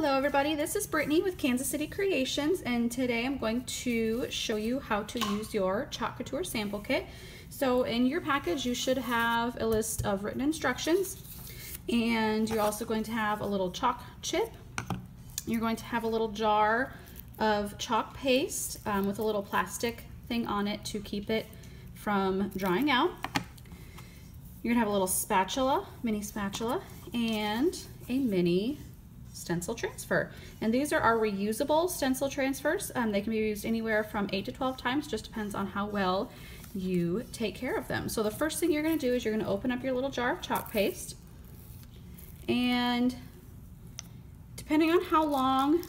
Hello everybody, this is Brittany with Kansas City Creations, and today I'm going to show you how to use your Chalk Couture sample kit. So in your package you should have a list of written instructions, and you're also going to have a little chalk chip. You're going to have a little jar of chalk paste with a little plastic thing on it to keep it from drying out. You're gonna have a little spatula, mini spatula, and a mini stencil transfer. And these are our reusable stencil transfers. They can be used anywhere from 8 to 12 times, just depends on how well you take care of them. So the first thing you're gonna do is you're gonna open up your little jar of chalk paste, and depending on how long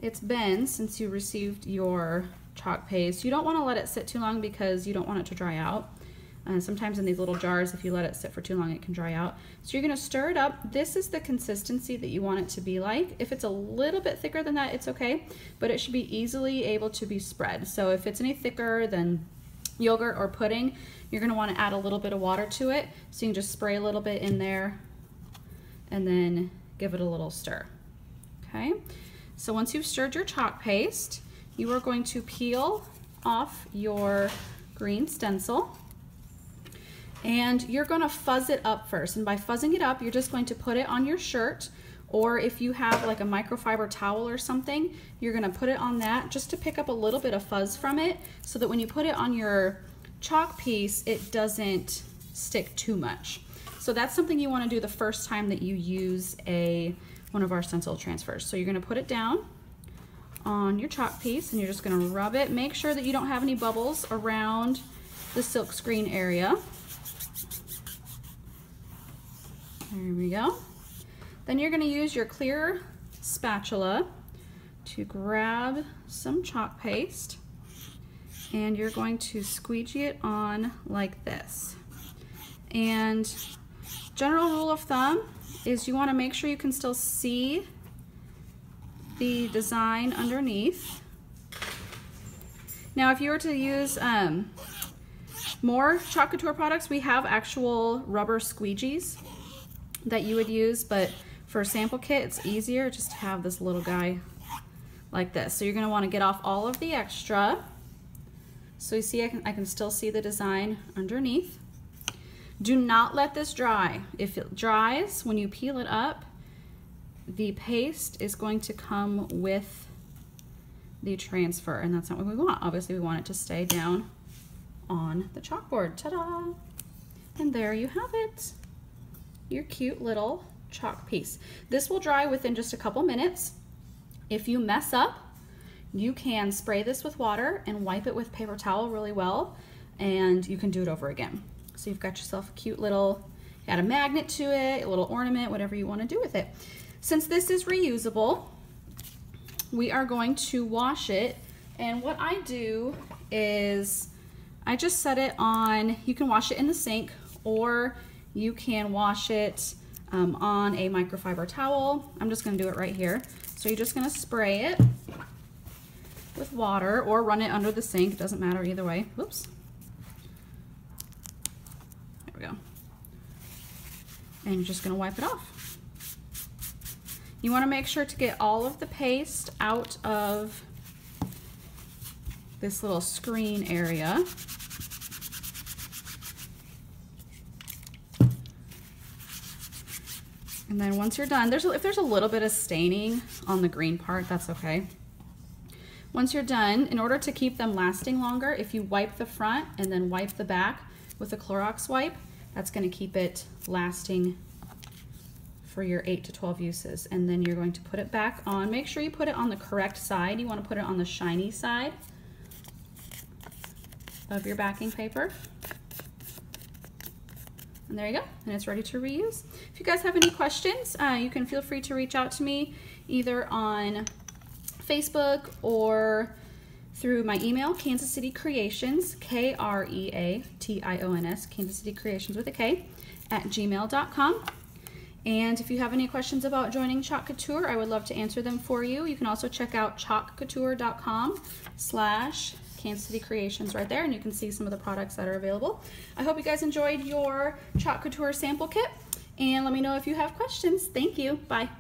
it's been since you received your chalk paste, you don't want to let it sit too long because you don't want it to dry out. Sometimes in these little jars, if you let it sit for too long, it can dry out. So you're going to stir it up. This is the consistency that you want it to be like. If it's a little bit thicker than that, it's okay, but it should be easily able to be spread. So if it's any thicker than yogurt or pudding, you're going to want to add a little bit of water to it. So you can just spray a little bit in there and then give it a little stir. Okay, so once you've stirred your chalk paste, you are going to peel off your green stencil. And you're gonna fuzz it up first. And by fuzzing it up, you're just going to put it on your shirt, or if you have like a microfiber towel or something, you're gonna put it on that just to pick up a little bit of fuzz from it, so that when you put it on your chalk piece, it doesn't stick too much. So that's something you wanna do the first time that you use one of our stencil transfers. So you're gonna put it down on your chalk piece and you're just gonna rub it. Make sure that you don't have any bubbles around the silk screen area. There we go. Then you're going to use your clear spatula to grab some chalk paste, and you're going to squeegee it on like this. And general rule of thumb is you want to make sure you can still see the design underneath. Now if you were to use more Chalk Couture products, we have actual rubber squeegees that you would use, but for a sample kit it's easier just to have this little guy like this. So you're going to want to get off all of the extra. So you see I can still see the design underneath. Do not let this dry. If it dries, when you peel it up, the paste is going to come with the transfer, and that's not what we want. Obviously we want it to stay down on the chalkboard. Ta-da! And there you have it, your cute little chalk piece. This will dry within just a couple minutes. If you mess up, you can spray this with water and wipe it with paper towel really well, and you can do it over again. So you've got yourself a cute little, add a magnet to it, a little ornament, whatever you want to do with it. Since this is reusable, we are going to wash it, and what I do is I just set it on, you can wash it in the sink, or you can wash it on a microfiber towel. I'm just gonna do it right here. So you're just gonna spray it with water or run it under the sink. It doesn't matter either way. Whoops. There we go. And you're just gonna wipe it off. You wanna make sure to get all of the paste out of this little screen area. And then once you're done, if there's a little bit of staining on the green part, that's okay. Once you're done, in order to keep them lasting longer, if you wipe the front and then wipe the back with a Clorox wipe, that's going to keep it lasting for your 8 to 12 uses. And then you're going to put it back on. Make sure you put it on the correct side. You want to put it on the shiny side of your backing paper. And there you go, and it's ready to reuse. If you guys have any questions, you can feel free to reach out to me either on Facebook or through my email, Kansas City Creations, Kreations, Kansas City Creations with a K, @gmail.com. And if you have any questions about joining Chalk Couture, I would love to answer them for you. You can also check out chalkcouture.com/Kansas City Creations right there, and you can see some of the products that are available. I hope you guys enjoyed your Chalk Couture sample kit, and let me know if you have questions. Thank you. Bye.